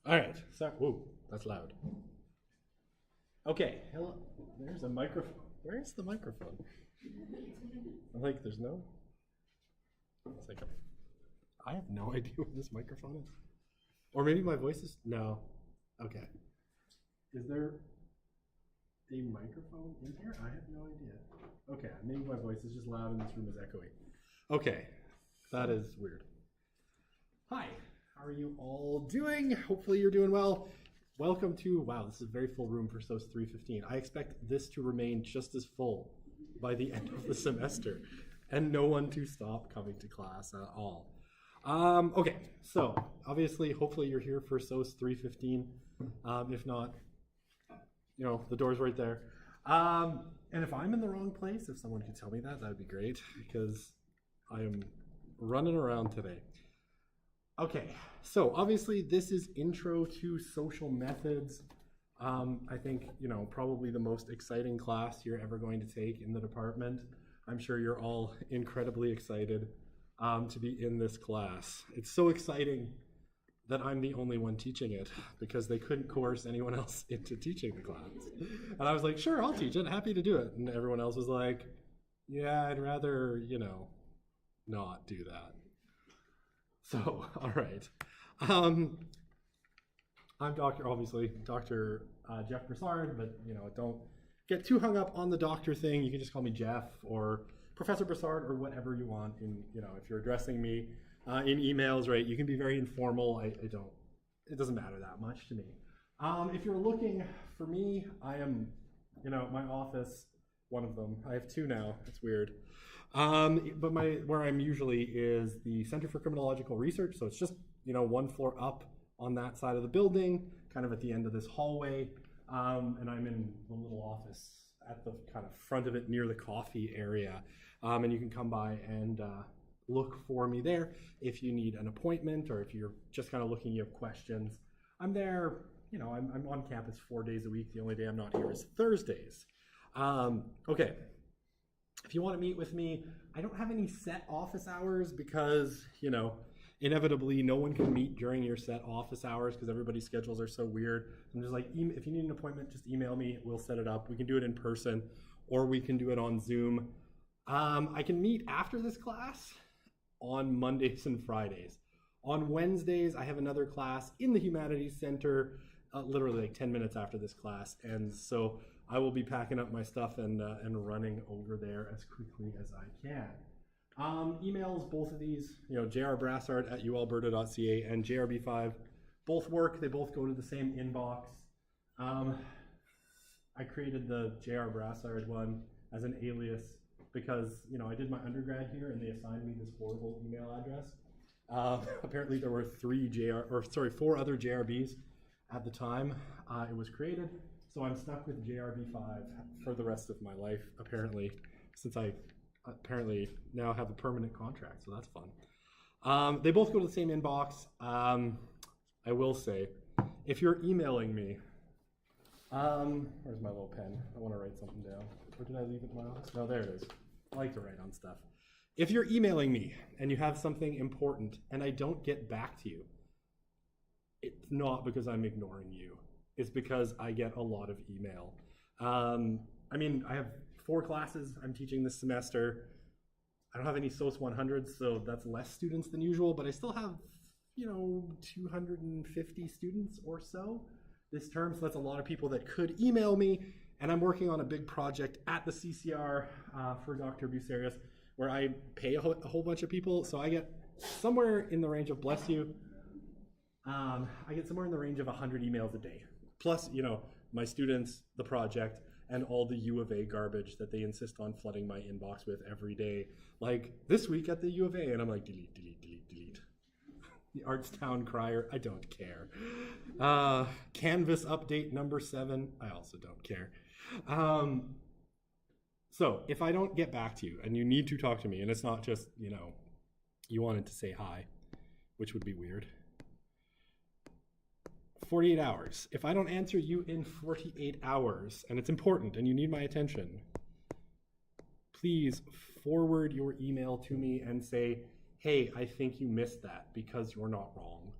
All right. So, whoa, that's loud. Okay. Hello. There's a microphone. Where's the microphone? Like, there's no. It's like I have no idea where this microphone is. Or maybe my voice is. No. Okay. Is there a microphone in here? I have no idea. Okay. Maybe my voice is just loud and this room is echoey. Okay. That is weird. Hi. How are you all doing? Hopefully you're doing well. Welcome to, wow, this is a very full room for SOC 315. I expect this to remain just as full by the end of the semester and no one to stop coming to class at all. Okay, so obviously, hopefully you're here for SOC 315. If not, you know, the door's right there. And if I'm in the wrong place, if someone could tell me that, that'd be great because I am running around today. Okay, so obviously this is Intro to Social Methods. I think, you know, probably the most exciting class you're ever going to take in the department. I'm sure you're all incredibly excited to be in this class. It's so exciting that I'm the only one teaching it because they couldn't coerce anyone else into teaching the class. And I was like, sure, I'll teach it, happy to do it. And everyone else was like, yeah, I'd rather, you know, not do that. So, all right. I'm obviously Dr. Jeff Broussard, but you know, don't get too hung up on the doctor thing. You can just call me Jeff or Professor Broussard or whatever you want. In, you know, if you're addressing me in emails, right? You can be very informal. It doesn't matter that much to me. If you're looking for me, I am, you know, my office, one of them. I have two now. It's weird. But where I'm usually is the Center for Criminological Research. So it's just, you know, one floor up on that side of the building, kind of at the end of this hallway. And I'm in the little office at the kind of front of it near the coffee area. And you can come by and look for me there if you need an appointment or if you're just kind of looking, you have questions. I'm there, you know, I'm on campus 4 days a week. The only day I'm not here is Thursdays. Okay. If you want to meet with me, I don't have any set office hours because, you know, inevitably no one can meet during your set office hours because everybody's schedules are so weird. I'm just like, if you need an appointment, just email me. We'll set it up. We can do it in person or we can do it on Zoom. I can meet after this class on Mondays and Fridays. On Wednesdays, I have another class in the Humanities Center, literally like 10 minutes after this class. And so I will be packing up my stuff and running over there as quickly as I can. Emails, both of these, you know, jrbrassard@ualberta.ca and jrb5, both work. They both go to the same inbox. I created the JR Brassard one as an alias because, you know, I did my undergrad here and they assigned me this horrible email address. Apparently there were four other JRBs at the time it was created. So I'm stuck with JRB5 for the rest of my life, apparently, since I apparently now have a permanent contract, so that's fun. They both go to the same inbox. I will say, if you're emailing me, where's my little pen? I want to write something down. Or did I leave it in my office? No, there it is. I like to write on stuff. If you're emailing me and you have something important and I don't get back to you, it's not because I'm ignoring you. It's because I get a lot of email. I mean, I have 4 classes I'm teaching this semester. I don't have any SOC 100s, so that's less students than usual, but I still have, you know, 250 students or so this term, so that's a lot of people that could email me, and I'm working on a big project at the CCR for Dr. Bucerius, where I pay a whole bunch of people, so I get somewhere in the range of, bless you, I get somewhere in the range of 100 emails a day. Plus, you know, my students, the project, and all the U of A garbage that they insist on flooding my inbox with every day. Like this week at the U of A, and I'm like, delete, delete, delete, delete. The Artstown Crier, I don't care. Canvas update number 7, I also don't care. So if I don't get back to you and you need to talk to me, and it's not just, you know, you wanted to say hi, which would be weird. 48 hours. If I don't answer you in 48 hours, and it's important and you need my attention, please forward your email to me and say, hey, I think you missed that because you're not wrong.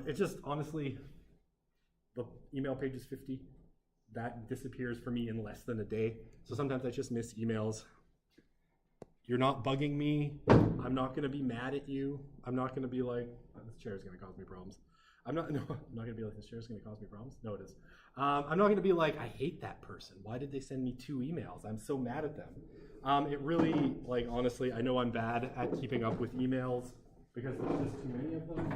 It's just, honestly, the email page is 50. That disappears for me in less than a day. So sometimes I just miss emails. You're not bugging me. I'm not going to be mad at you. I'm not going to be like, oh, this chair is going to cause me problems. I'm not going to be like, this chair is going to cause me problems. No, it is. I'm not going to be like, I hate that person. Why did they send me 2 emails? I'm so mad at them. It really, like, honestly, I know I'm bad at keeping up with emails because there's just too many of them.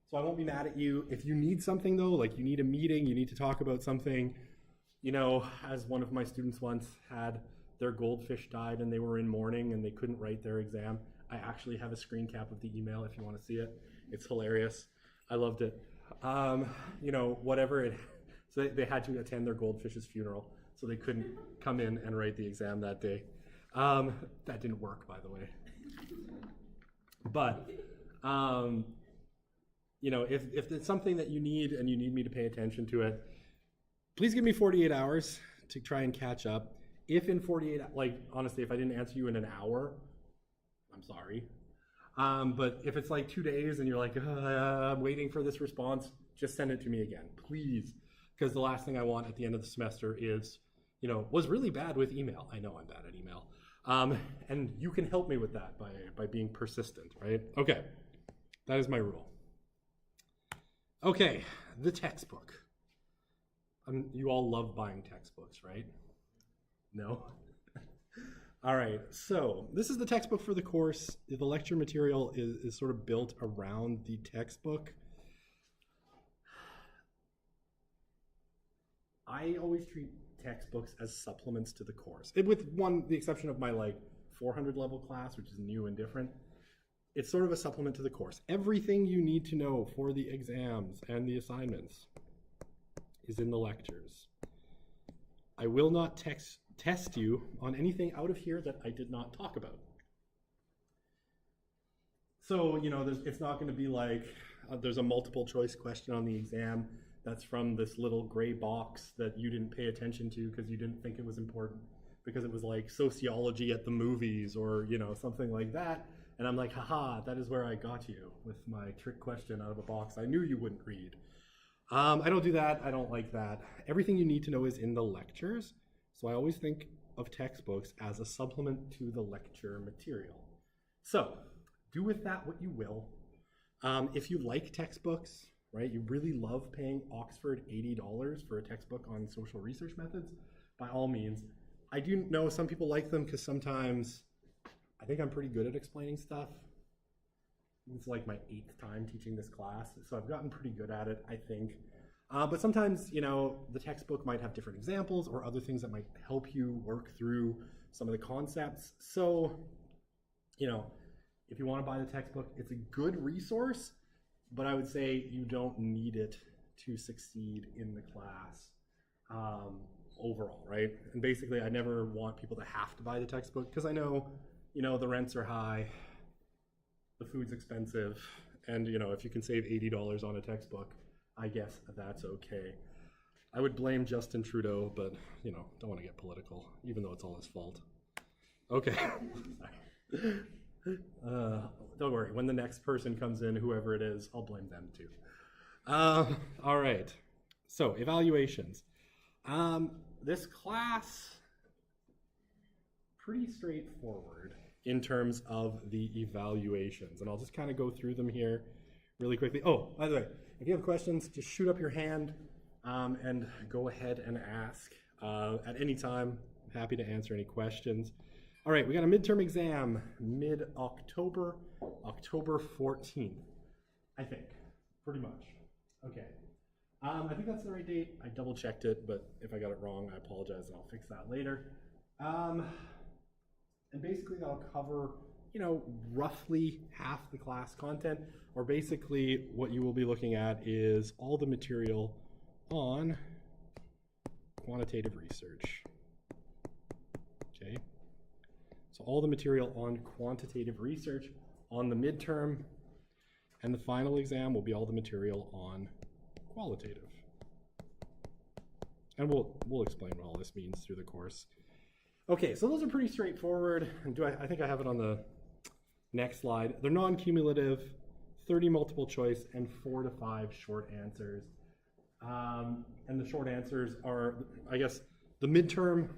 So I won't be mad at you. If you need something though, like you need a meeting, you need to talk about something, you know, as one of my students once had, their goldfish died and they were in mourning and they couldn't write their exam. I actually have a screen cap of the email if you want to see it. It's hilarious. I loved it. You know, whatever it, so they had to attend their goldfish's funeral, so they couldn't come in and write the exam that day. That didn't work, by the way. But, you know, if it's something that you need and you need me to pay attention to it, please give me 48 hours to try and catch up. If in 48, like, honestly, if I didn't answer you in an hour, I'm sorry. But if it's like 2 days and you're like, I'm waiting for this response, just send it to me again, please. Because the last thing I want at the end of the semester is, you know, was really bad with email. I know I'm bad at email. And you can help me with that by being persistent, right? Okay, that is my rule. Okay, the textbook. You all love buying textbooks, right? No? All right, so this is the textbook for the course. The lecture material is sort of built around the textbook. I always treat textbooks as supplements to the course, with the exception of my like 400 level class, which is new and different. It's sort of a supplement to the course. Everything you need to know for the exams and the assignments is in the lectures. I will not test you on anything out of here that I did not talk about. So, you know, it's not going to be like there's a multiple choice question on the exam that's from this little gray box that you didn't pay attention to because you didn't think it was important, because it was like sociology at the movies or, you know, something like that. And I'm like, haha, that is where I got you with my trick question out of a box I knew you wouldn't read. I don't do that. I don't like that. Everything you need to know is in the lectures. So I always think of textbooks as a supplement to the lecture material. So do with that what you will. If you like textbooks, right, you really love paying Oxford $80 for a textbook on social research methods, by all means. I do know some people like them because sometimes I think I'm pretty good at explaining stuff. It's like my 8th time teaching this class, so I've gotten pretty good at it, I think. But sometimes, you know, the textbook might have different examples or other things that might help you work through some of the concepts. So, you know, if you want to buy the textbook, it's a good resource, but I would say you don't need it to succeed in the class overall, right? And basically, I never want people to have to buy the textbook because I know, you know, the rents are high, the food's expensive, and, you know, if you can save $80 on a textbook, I guess that's okay. I would blame Justin Trudeau, but, you know, don't want to get political, even though it's all his fault. Okay. Don't worry, when the next person comes in, whoever it is, I'll blame them too. All right, so evaluations. This class, pretty straightforward in terms of the evaluations, and I'll just kind of go through them here really quickly. Oh, by the way, if you have questions, just shoot up your hand and go ahead and ask at any time. I'm happy to answer any questions. All right, we got a midterm exam mid-October, October 14th, I think, pretty much. Okay, I think that's the right date. I double checked it, but if I got it wrong, I apologize and I'll fix that later. And basically that'll cover, you know, roughly half the class content, or basically what you will be looking at is all the material on quantitative research, okay? So all the material on quantitative research on the midterm, and the final exam will be all the material on qualitative. And we'll explain what all this means through the course. Okay, so those are pretty straightforward. And I think I have it on the next slide. They're non-cumulative. 30 multiple choice, and 4 to 5 short answers. And the short answers are, I guess, the midterm,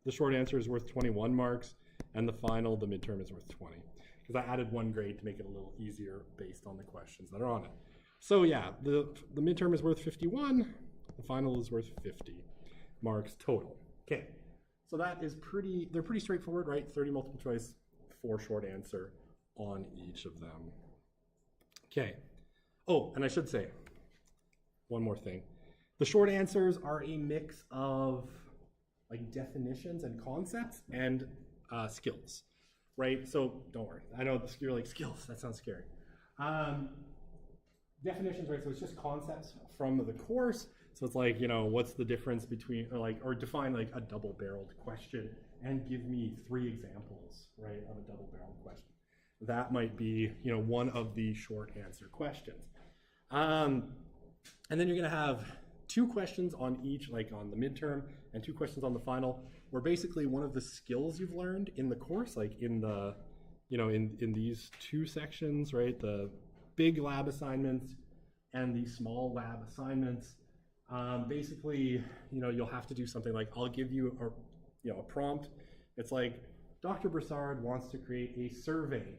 the short answer is worth 21 marks, and the final, the midterm, is worth 20. Because I added 1 grade to make it a little easier based on the questions that are on it. So yeah, the midterm is worth 51, the final is worth 50 marks total. Okay, so that is they're pretty straightforward, right? 30 multiple choice, 4 short answer on each of them. Okay, oh, and I should say one more thing. The short answers are a mix of like definitions and concepts and skills, right? So don't worry, I know you're like, skills, that sounds scary. Definitions, right? So it's just concepts from the course. So it's like, you know, what's the difference between, or define like a double-barreled question and give me 3 examples, right, of a double-barreled question. That might be, you know, one of the short answer questions. And then you're going to have 2 questions on each, like on the midterm, and 2 questions on the final, where basically one of the skills you've learned in the course, like in the, you know, in these 2 sections, right, the big lab assignments and the small lab assignments, basically, you know, you'll have to do something like, I'll give you a prompt. It's like, Dr. Broussard wants to create a survey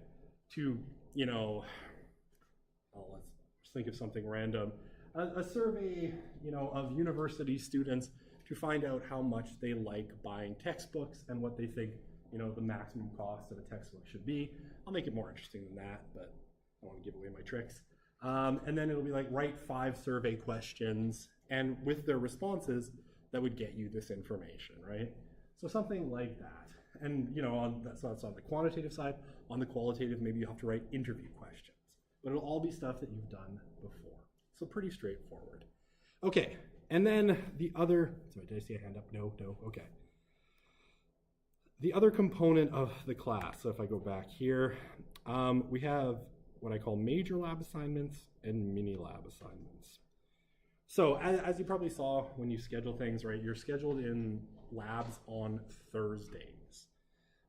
to, you know, let's think of something random. A survey, you know, of university students to find out how much they like buying textbooks and what they think, you know, the maximum cost of a textbook should be. I'll make it more interesting than that, but I don't want to give away my tricks. And then it'll be like, write 5 survey questions, and with their responses, that would get you this information, right? So something like that. And, you know, that's on the quantitative side. On the qualitative, maybe you have to write interview questions. But it'll all be stuff that you've done before. So pretty straightforward. Okay, and then the other, sorry, did I see a hand up? No, okay. The other component of the class, so if I go back here, we have what I call major lab assignments and mini lab assignments. So as you probably saw when you schedule things, right, you're scheduled in labs on Thursdays.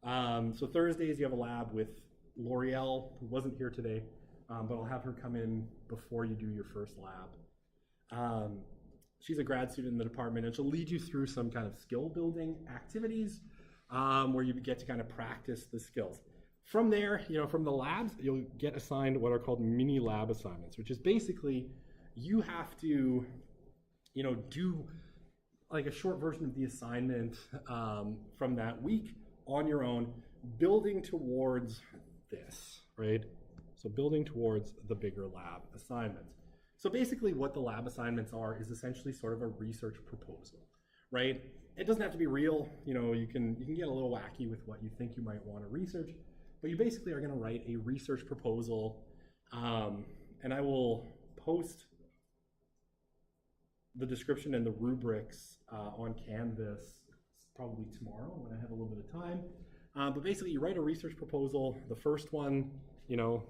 So Thursdays you have a lab with L'Oreal, who wasn't here today, but I'll have her come in before you do your first lab. She's a grad student in the department, and she'll lead you through some kind of skill building activities where you get to kind of practice the skills. From there, you know, from the labs, you'll get assigned what are called mini lab assignments, which is basically you have to, you know, do like a short version of the assignment from that week on your own, building towards this, right? So building towards the bigger lab assignments. So basically what the lab assignments are is essentially sort of a research proposal, right? It doesn't have to be real. You know, you can get a little wacky with what you think you might want to research, but you basically are going to write a research proposal, and I will post the description and the rubrics on Canvas probably tomorrow when I have a little bit of time. But basically you write a research proposal. The first one, you know,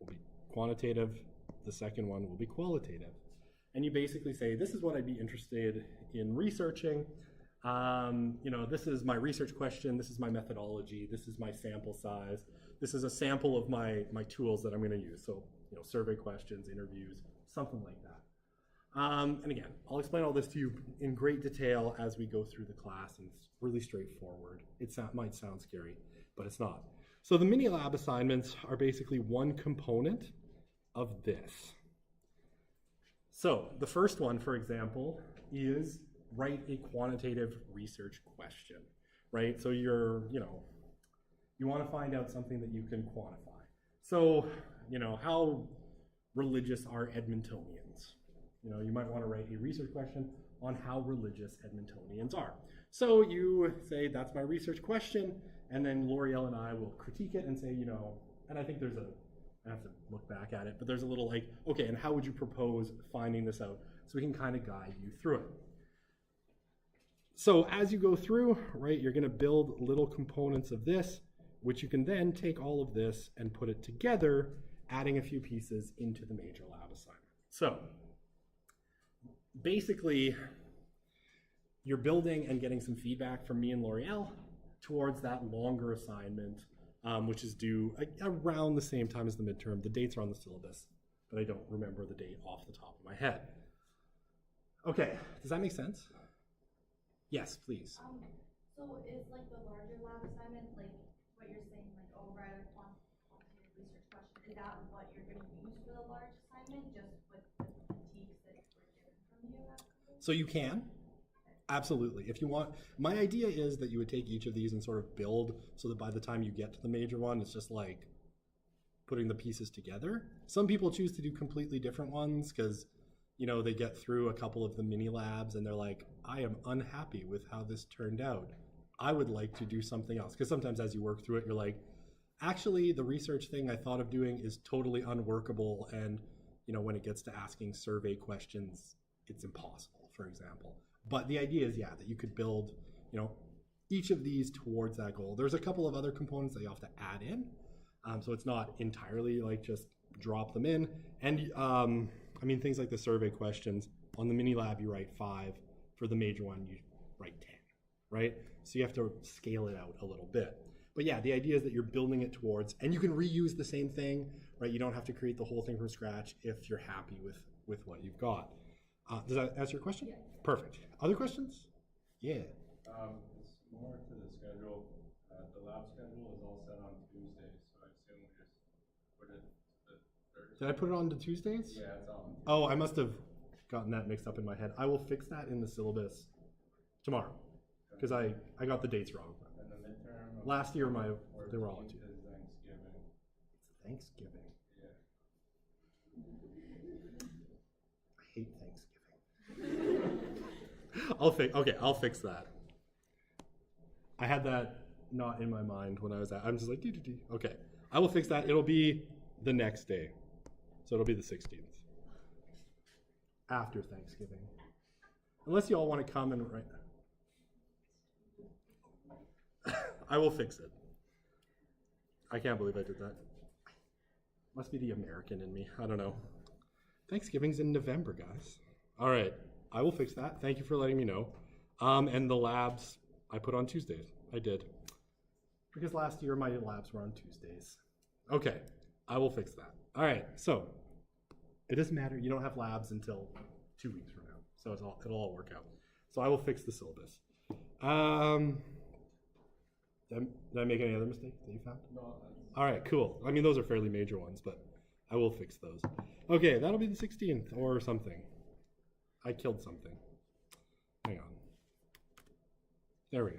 will be quantitative. The second one will be qualitative. And you basically say, this is what I'd be interested in researching. You know, this is my research question, this is my methodology, this is my sample size, this is a sample of my tools that I'm going to use. So, you know, survey questions, interviews, something like that. And again, I'll explain all this to you in great detail as we go through the class, and it's really straightforward. It might sound scary, but it's not. So the mini lab assignments are basically one component of this. So the first one, for example, is write a quantitative research question, right? So you want to find out something that you can quantify. So, you know, how religious are Edmontonians? You know, you might want to write a research question on how religious Edmontonians are. So you say, that's my research question, and then L'Oreal and I will critique it and say, you know, and I think I have to look back at it, but there's a little like, okay, and how would you propose finding this out? So we can kind of guide you through it. So as you go through, right, you're going to build little components of this, which you can then take all of this and put it together, adding a few pieces into the major lab assignment. So basically, you're building and getting some feedback from me and L'Oreal towards that longer assignment which is due around the same time as the midterm. The dates are on the syllabus, but I don't remember the date off the top of my head. Okay, does that make sense? Yes, please. So is like the larger lab assignment, like what you're saying, like, oh, write a quantitative research question, is that what you're going to use for the large assignment, just with the critiques that were given from you? So you can. Absolutely. If you want, my idea is that you would take each of these and sort of build so that by the time you get to the major one, it's just like putting the pieces together. Some people choose to do completely different ones because, you know, they get through a couple of the mini labs and they're like, I am unhappy with how this turned out. I would like to do something else. Because sometimes as you work through it, you're like, actually, the research thing I thought of doing is totally unworkable. And, you know, when it gets to asking survey questions, it's impossible, for example. But the idea is, yeah, that you could build, you know, each of these towards that goal. There's a couple of other components that you have to add in. So it's not entirely like just drop them in. And I mean, things like the survey questions, on the mini lab, you write 5. For the major one, you write 10, right? So you have to scale it out a little bit. But yeah, the idea is that you're building it towards, and you can reuse the same thing, right? You don't have to create the whole thing from scratch if you're happy with what you've got. Does that answer your question? Yeah. Perfect. Other questions? Yeah. It's more to the schedule. The lab schedule is all set on Tuesdays, so I assume we just put it to Thursday. Did I put it on to Tuesdays? Yeah, it's on. Oh, I must have gotten that mixed up in my head. I will fix that in the syllabus tomorrow because I got the dates wrong. And the midterm. Last year, they were all on Tuesday. Is Thanksgiving. It's Thanksgiving. Yeah. I hate Thanksgiving. I'll fix that. I had that not in my mind when I was I'm just like, dee. Okay, I will fix that. It'll be the next day. So it'll be the 16th. After Thanksgiving. Unless you all want to come and write. I will fix it. I can't believe I did that. Must be the American in me. I don't know. Thanksgiving's in November, guys. All right. I will fix that. Thank you for letting me know. And the labs, I put on Tuesdays. I did. Because last year my labs were on Tuesdays. Okay. I will fix that. All right. So it doesn't matter. You don't have labs until 2 weeks from now. So it'll all work out. So I will fix the syllabus. Did I make any other mistakes that you found? No. All right, cool. I mean, those are fairly major ones, but I will fix those. Okay, that'll be the 16th or something. I killed something. Hang on. There we go.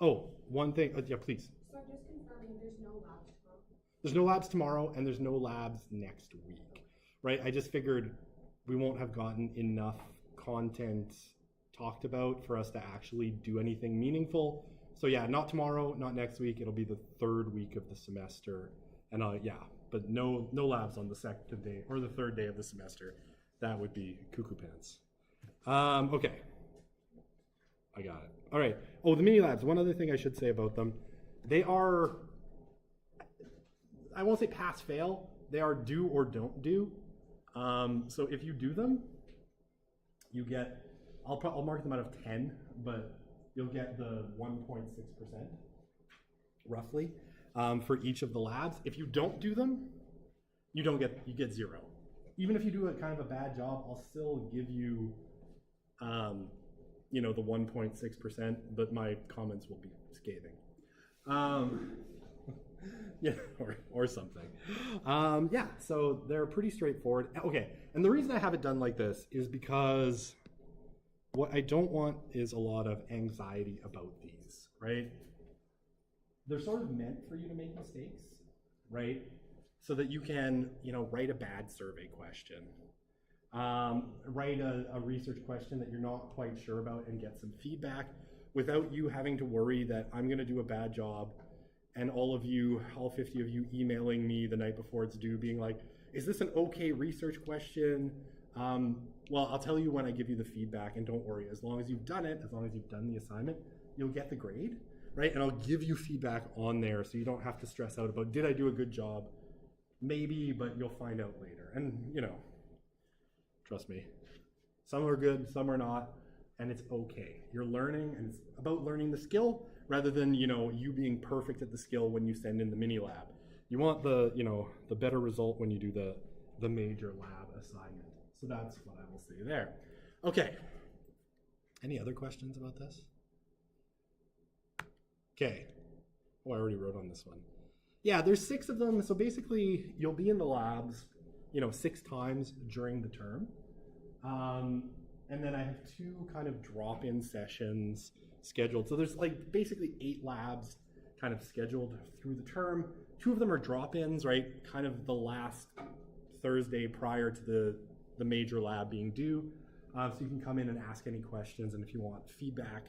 Oh, one thing. Yeah, please. So just confirming, there's no labs tomorrow? There's no labs tomorrow, and there's no labs next week, right? I just figured we won't have gotten enough content talked about for us to actually do anything meaningful. So yeah, not tomorrow, not next week. It'll be the 3rd week of the semester. And yeah, but no labs on the 2nd day or the 3rd day of the semester. That would be cuckoo pants. Okay. I got it. All right. Oh, the mini labs. One other thing I should say about them. They are, I won't say pass fail. They are do or don't do. So if you do them, you get, I'll mark them out of 10, but you'll get the 1.6% roughly for each of the labs. If you don't do them, you get 0. Even if you do a kind of a bad job, I'll still give you, the 1.6%, but my comments will be scathing. Yeah, or something. Yeah, so they're pretty straightforward. Okay, and the reason I have it done like this is because what I don't want is a lot of anxiety about these, right? They're sort of meant for you to make mistakes, right? So that you can, write a bad survey question, write a research question that you're not quite sure about and get some feedback without you having to worry that I'm gonna do a bad job and all 50 of you emailing me the night before it's due being like, is this an okay research question? Well, I'll tell you when I give you the feedback, and don't worry, as long as you've done it, as long as you've done the assignment, you'll get the grade, right? And I'll give you feedback on there so you don't have to stress out about, did I do a good job? Maybe, but you'll find out later. And, trust me, some are good, some are not. and it's okay. You're learning, and it's about learning the skill rather than, you know, you being perfect at the skill when you send in the mini lab. You want the, you know, the better result when you do the major lab assignment. So that's what I will say there. Okay. Any other questions about this? Okay. Oh, I already wrote on this one. Yeah, there's 6 of them. So basically, you'll be in the labs, you know, 6 times during the term. And then I have 2 kind of drop-in sessions scheduled. So there's like basically 8 labs kind of scheduled through the term. 2 of them are drop-ins, right? Kind of the last Thursday prior to the major lab being due. So you can come in and ask any questions, and if you want feedback.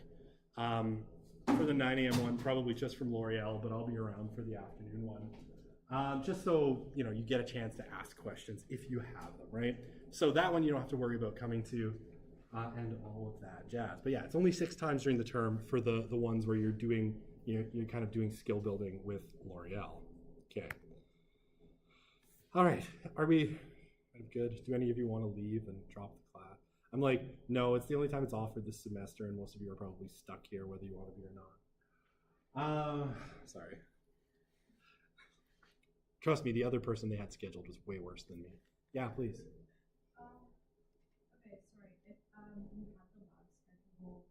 For the 9 a.m. one, probably just from L'Oreal, but I'll be around for the afternoon one. Just so, you know, you get a chance to ask questions if you have them, right? So that one you don't have to worry about coming to, and all of that jazz. But yeah, it's only 6 times during the term for the ones where you're doing, you're kind of doing skill building with L'Oreal. Okay. All right, are we good? Do any of you want to leave and drop the class? I'm like, no, it's the only time it's offered this semester, and most of you are probably stuck here whether you want to be or not. Sorry. Trust me, the other person they had scheduled was way worse than me. Yeah, please. Okay, sorry. If you have the lab schedule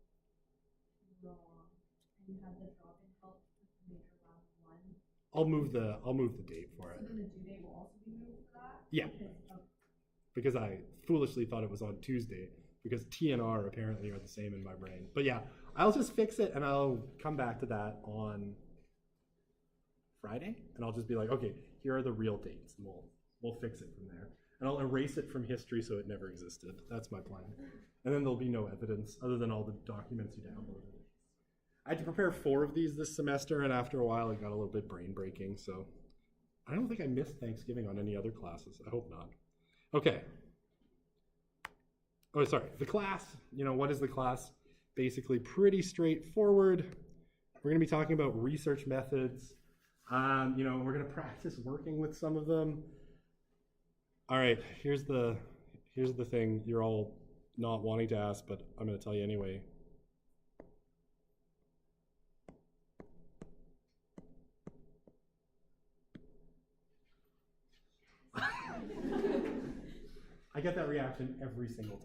wrong and you have the drop-in help with the major lab 1, I'll move the date for it. so then the due date will also be moved for that? Yeah. Because I foolishly thought it was on Tuesday, because T and R apparently are the same in my brain. But yeah, I'll just fix it, and I'll come back to that on Friday, and I'll just be like, okay, here are the real dates, and we'll fix it from there. And I'll erase it from history so it never existed. That's my plan. And then there'll be no evidence other than all the documents you downloaded. I had to prepare 4 of these this semester, and after a while it got a little bit brain-breaking, so I don't think I missed Thanksgiving on any other classes. I hope not. Okay. Oh, sorry. The class, you know, what is the class? Basically pretty straightforward. We're going to be talking about research methods. You know, we're going to practice working with some of them. All right, here's the thing you're all not wanting to ask, but I'm going to tell you anyway. I get that reaction every single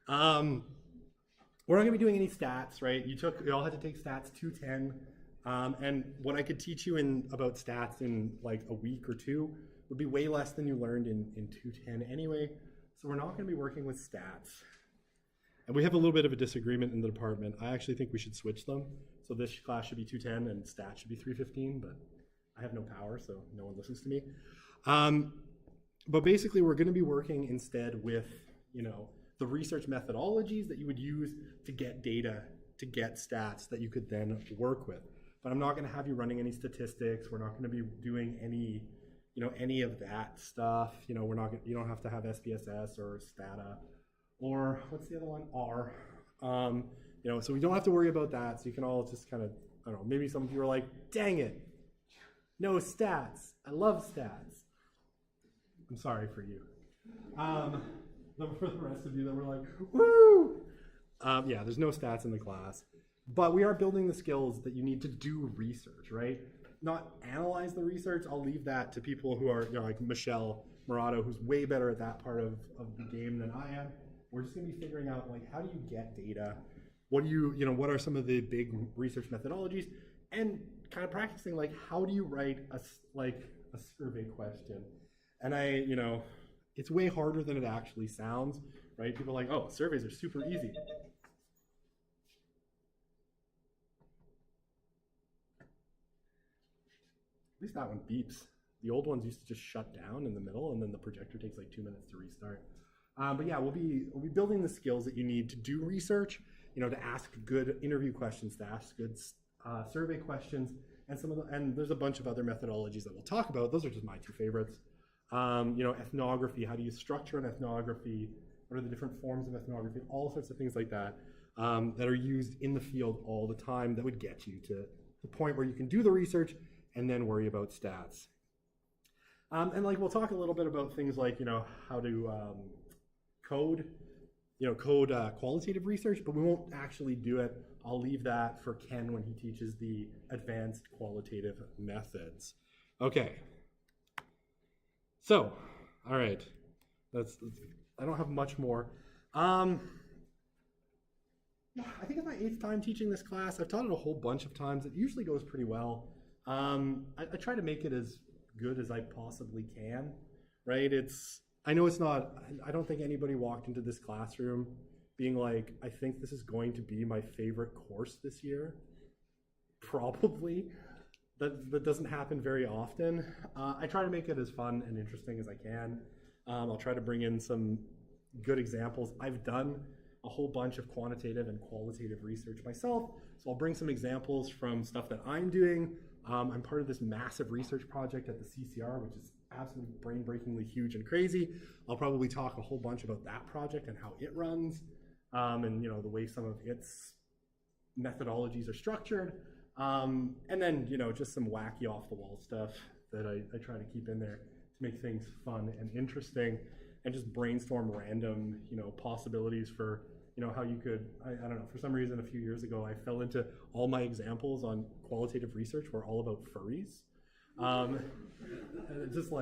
time. We're not gonna be doing any stats, right? You all had to take stats 210, and what I could teach you about stats in like a week or 2 would be way less than you learned in 210 anyway. So we're not gonna be working with stats. And we have a little bit of a disagreement in the department. I actually think we should switch them. So this class should be 210 and stats should be 315, but I have no power, so no one listens to me. But basically, we're going to be working instead with, you know, the research methodologies that you would use to get data, to get stats that you could then work with. But I'm not going to have you running any statistics. We're not going to be doing any, you know, any of that stuff. You know, you don't have to have SPSS or Stata or what's the other one? R. You know, so we don't have to worry about that. So you can all just kind of, I don't know, maybe some of you are like, dang it, no stats. I love stats. I'm sorry for you. For the rest of you that were like, woo! Yeah, there's no stats in the class. But we are building the skills that you need to do research, right? Not analyze the research. I'll leave that to people who are, you know, like Michelle Morato, who's way better at that part of the game than I am. We're just going to be figuring out, like, how do you get data? What are some of the big research methodologies? And kind of practicing, like, how do you write a survey question? And it's way harder than it actually sounds, right? People are like, oh, surveys are super easy. At least that one beeps. The old ones used to just shut down in the middle, and then the projector takes like 2 minutes to restart. But yeah, we'll be building the skills that you need to do research, you know, to ask good interview questions, to ask good survey questions, and there's a bunch of other methodologies that we'll talk about. Those are just my 2 favorites. You know, ethnography, how do you structure an ethnography? What are the different forms of ethnography? All sorts of things like that that are used in the field all the time that would get you to the point where you can do the research and then worry about stats. And like we'll talk a little bit about things like, you know, how to code code qualitative research, but we won't actually do it. I'll leave that for Ken when he teaches the advanced qualitative methods. Okay. So, all right. I don't have much more. I think it's my 8th time teaching this class. I've taught it a whole bunch of times. It usually goes pretty well. I try to make it as good as I possibly can, right? I know it's not, I don't think anybody walked into this classroom being like, I think this is going to be my favorite course this year. Probably. That doesn't happen very often. I try to make it as fun and interesting as I can. I'll try to bring in some good examples. I've done a whole bunch of quantitative and qualitative research myself, so I'll bring some examples from stuff that I'm doing. I'm part of this massive research project at the CCR, which is absolutely brain-breakingly huge and crazy. I'll probably talk a whole bunch about that project and how it runs, and the way some of its methodologies are structured. And then, just some wacky off-the-wall stuff that I try to keep in there to make things fun and interesting, and just brainstorm random, possibilities for, how you could, I don't know, for some reason a few years ago, I fell into all my examples on qualitative research were all about furries. And it just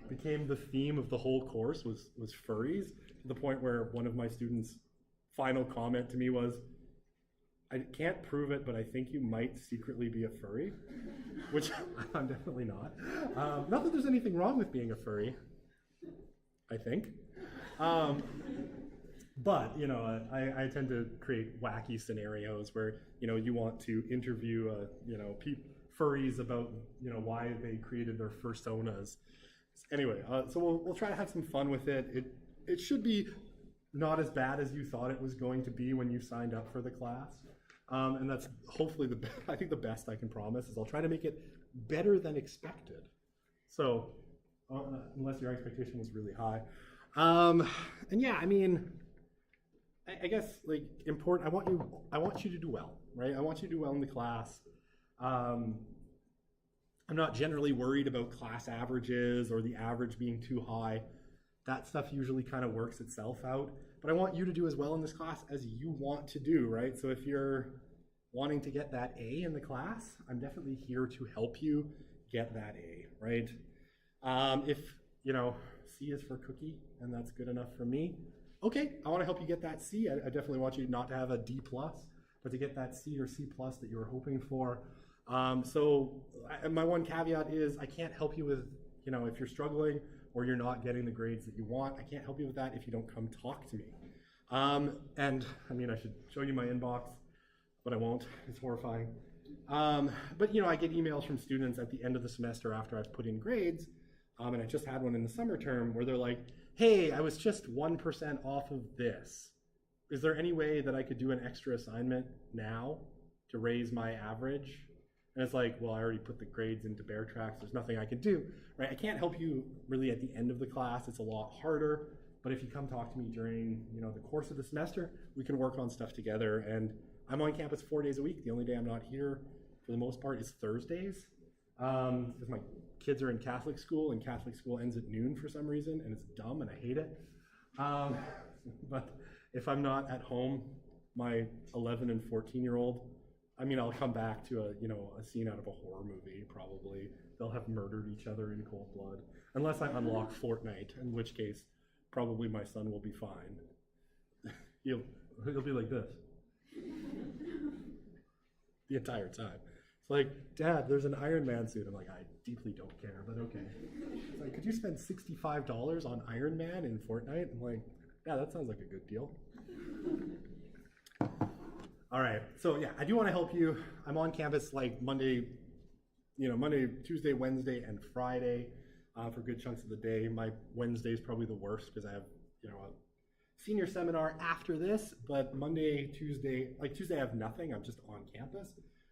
became the theme of the whole course was furries, to the point where one of my students' final comment to me was, I can't prove it, but I think you might secretly be a furry, which I'm definitely not. Not that there's anything wrong with being a furry, I think. But, I tend to create wacky scenarios where, you want to interview, furries about, why they created their personas. Anyway, so we'll try to have some fun with it. It should be not as bad as you thought it was going to be when you signed up for the class. And that's hopefully I think the best I can promise is I'll try to make it better than expected. So, unless your expectation was really high. And yeah, I guess important, I want you to do well, right? I want you to do well in the class. I'm not generally worried about class averages or the average being too high. That stuff usually kind of works itself out. But I want you to do as well in this class as you want to do, right? So if you're wanting to get that A in the class, I'm definitely here to help you get that A, right? If, C is for cookie, and that's good enough for me, okay, I want to help you get that C. I definitely want you not to have a D+, but to get that C or C+ that you were hoping for. My one caveat is I can't help you with, if you're struggling or you're not getting the grades that you want, I can't help you with that if you don't come talk to me. And I should show you my inbox, but I won't. It's horrifying. But I get emails from students at the end of the semester after I've put in grades, and I just had one in the summer term where they're like, hey, I was just 1% off of this. Is there any way that I could do an extra assignment now to raise my average? And it's like, well, I already put the grades into Bear Tracks. There's nothing I can do, right? I can't help you really at the end of the class. It's a lot harder. But if you come talk to me during, the course of the semester, we can work on stuff together. And I'm on campus 4 days a week. The only day I'm not here, for the most part, is Thursdays. Because my kids are in Catholic school, and Catholic school ends at noon for some reason, and it's dumb, and I hate it. But if I'm not at home, my 11 and 14-year-old, I'll come back to a scene out of a horror movie, probably. They'll have murdered each other in cold blood. Unless I unlock Fortnite, in which case, probably my son will be fine. He'll be like this. The entire time. It's like, Dad, there's an Iron Man suit. I'm like, I deeply don't care, but okay. It's like, could you spend $65 on Iron Man in Fortnite? I'm like, yeah, that sounds like a good deal. All right, so yeah, I do want to help you. I'm on campus Monday, Tuesday, Wednesday, and Friday for good chunks of the day. My Wednesday is probably the worst because I have, a senior seminar after this, but Monday, Tuesday I have nothing. I'm just on campus.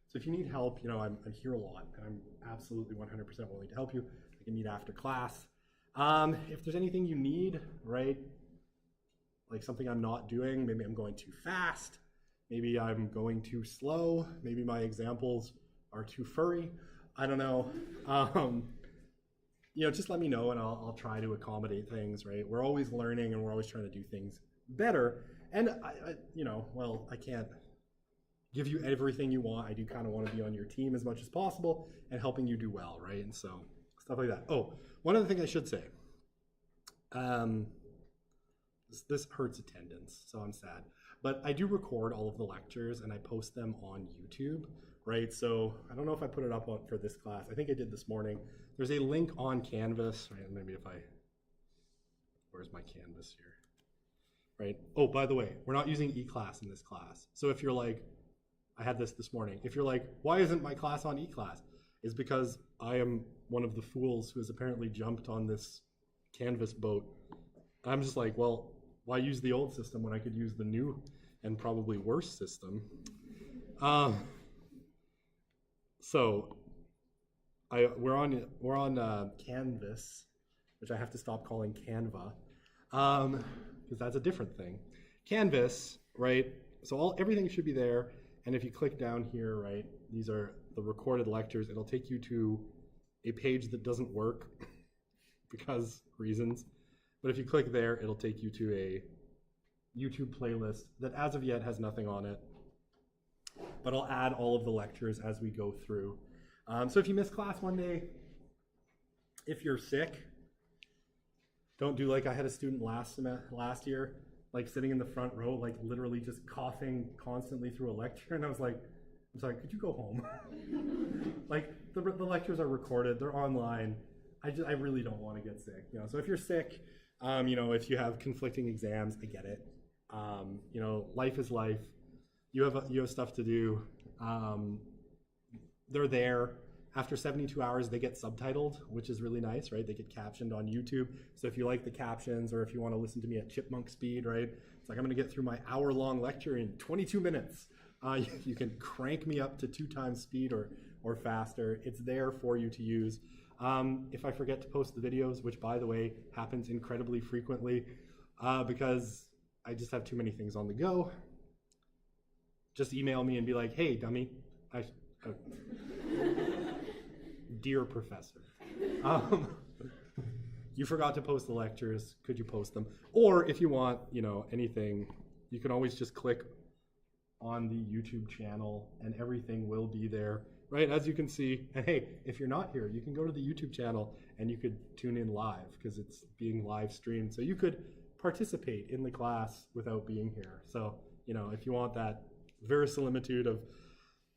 So if you need help, I'm here a lot, and I'm absolutely 100% willing to help you. I can meet after class. If there's anything you need, right, like something I'm not doing, maybe I'm going too fast, maybe I'm going too slow, maybe my examples are too furry, I don't know. Just let me know and I'll try to accommodate things, right? We're always learning and we're always trying to do things better. And I can't give you everything you want. I do kind of want to be on your team as much as possible and helping you do well, right? And so stuff like that. Oh, one other thing I should say. This hurts attendance, so I'm sad. But I do record all of the lectures and I post them on YouTube, right? So I don't know if I put it up for this class. I think I did this morning. There's a link on Canvas, right? Maybe where's my Canvas here? Right? Oh, by the way, we're not using eClass in this class. So if you're like, I had this morning. If you're like, why isn't my class on eClass? It's because I am one of the fools who has apparently jumped on this Canvas boat. I'm just like, well, why use the old system when I could use the new and probably worse system? So we're on Canvas, which I have to stop calling Canva, because that's a different thing. Canvas, right? So everything should be there. And if you click down here, right, these are the recorded lectures. It'll take you to a page that doesn't work because reasons. But if you click there, it'll take you to a YouTube playlist that as of yet has nothing on it. But I'll add all of the lectures as we go through. So if you miss class one day, if you're sick, don't do like I had a student last year, like sitting in the front row, like literally just coughing constantly through a lecture. And I was like, I'm sorry, could you go home? Like the lectures are recorded, they're online. I really don't want to get sick. So if you're sick, if you have conflicting exams, I get it. Life is life. You have stuff to do. They're there. After 72 hours, they get subtitled, which is really nice, right? They get captioned on YouTube. So if you like the captions, or if you want to listen to me at chipmunk speed, right? It's like I'm going to get through my hour-long lecture in 22 minutes. You can crank me up to 2 times speed or faster. It's there for you to use. If I forget to post the videos, which by the way happens incredibly frequently because I just have too many things on the go, just email me and be like, hey, dummy, dear professor, you forgot to post the lectures. Could you post them? Or if you want, anything, you can always just click on the YouTube channel and everything will be there. Right, as you can see, and hey, if you're not here, you can go to the YouTube channel and you could tune in live because it's being live streamed. So you could participate in the class without being here. So, if you want that verisimilitude of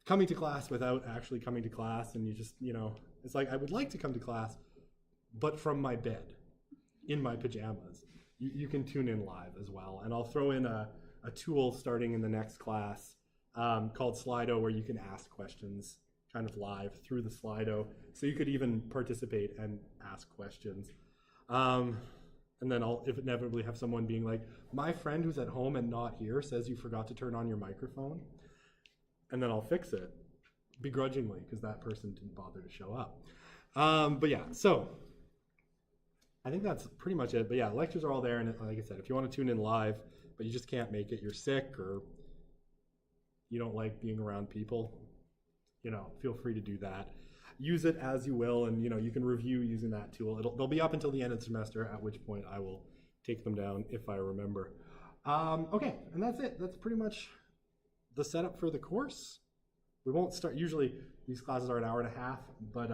coming to class without actually coming to class, and you just, it's like, I would like to come to class, but from my bed, in my pajamas. You can tune in live as well. And I'll throw in a tool starting in the next class called Slido, where you can ask questions kind of live through the Slido. So you could even participate and ask questions. And then I'll inevitably have someone being like, my friend who's at home and not here says you forgot to turn on your microphone. And then I'll fix it begrudgingly because that person didn't bother to show up. But yeah, so I think that's pretty much it. But yeah, lectures are all there. And like I said, if you want to tune in live, but you just can't make it, you're sick or you don't like being around people, feel free to do that. Use it as you will, and you can review using that tool. They'll be up until the end of the semester, at which point I will take them down if I remember. Okay, and that's it. That's pretty much the setup for the course. We won't start, usually these classes are an hour and a half, but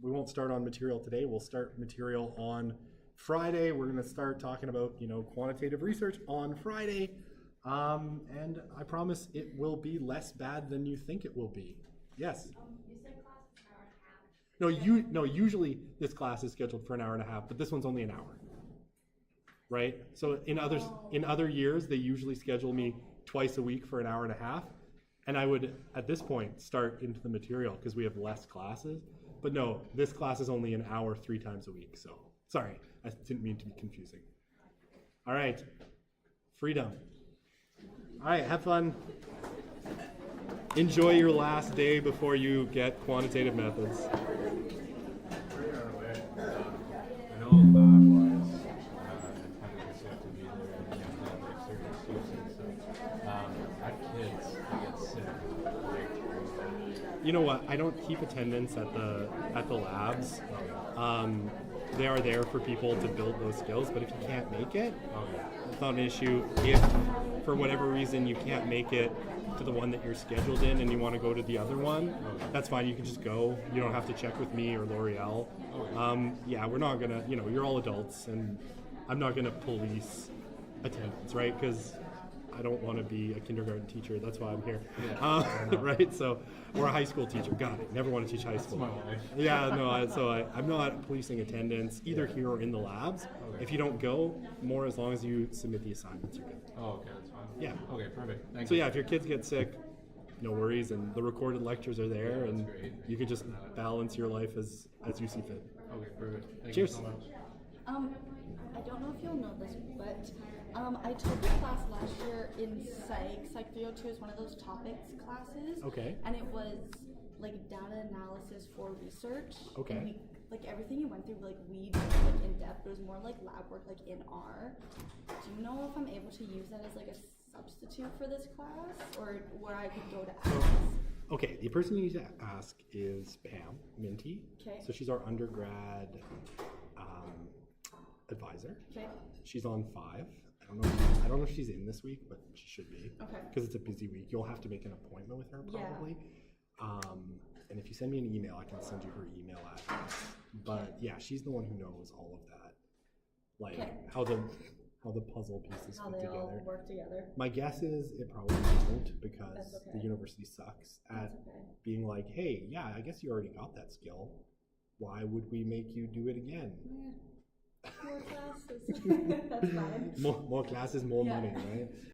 we won't start on material today. We'll start material on Friday. We're gonna start talking about, quantitative research on Friday. And I promise it will be less bad than you think it will be. Yes? You said class is an hour and a half. No, usually this class is scheduled for an hour and a half, but this one's only an hour. Right? So in other years, they usually schedule me twice a week for an hour and a half. And I would, at this point, start into the material because we have less classes. But no, this class is only an hour 3 times a week. So sorry, I didn't mean to be confusing. All right. Freedom. All right, have fun. Enjoy your last day before you get quantitative methods. Pretty on our way. I know lab-wise, kind of just have to be there and you have to have like certain excuses. So, I have kids that get sick. You know what? I don't keep attendance at the labs they are there for people to build those skills. But if you can't make it, Okay. it's not an issue. If for whatever reason you can't make it to the one that you're scheduled in and you want to go to the other one, that's fine. You can just go. You don't have to check with me or L'Oreal. Yeah, we're not gonna. You're all adults, and I'm not gonna police attendance, right? Because I don't want to be a kindergarten teacher. That's why I'm here, right? So, or a high school teacher. Got it. Never want to teach high school. my life. Yeah, no. I'm not policing attendance either here or in the labs. Okay. If you don't go, more as long as you submit the assignments, you're good. Oh, okay, that's fine. Yeah. Okay, perfect. Thank So you. yeah, if your kids get sick, no worries, and the recorded lectures are there, and great. you can just balance your life as you see fit. Okay, perfect. Thank Cheers. you so much. I don't know if you'll know this, but I took a class last year in Psych 302 is one of those topics classes. Okay. And it was like data analysis for research. Okay. And like everything you went through, like we did like in depth. It was more like lab work, like in R. Do you know if I'm able to use that as like a substitute for this class, or where I could go to ask? Okay, the person you need to ask is Pam Minty. Okay. So she's our undergrad advisor. Okay. She's on 5. I don't know if she's in this week, but she should be. Okay. Because it's a busy week. You'll have to make an appointment with her probably. And if you send me an email, I can send you her email address. But yeah, she's the one who knows all of that, like Okay. how the puzzle pieces How fit they together. all work together. My guess is it probably won't, because That's okay. the university sucks at That's okay. being like, hey, yeah, I guess you already got that skill. Why would we make you do it again? More classes. That's fine. More classes, more Yeah. money, right?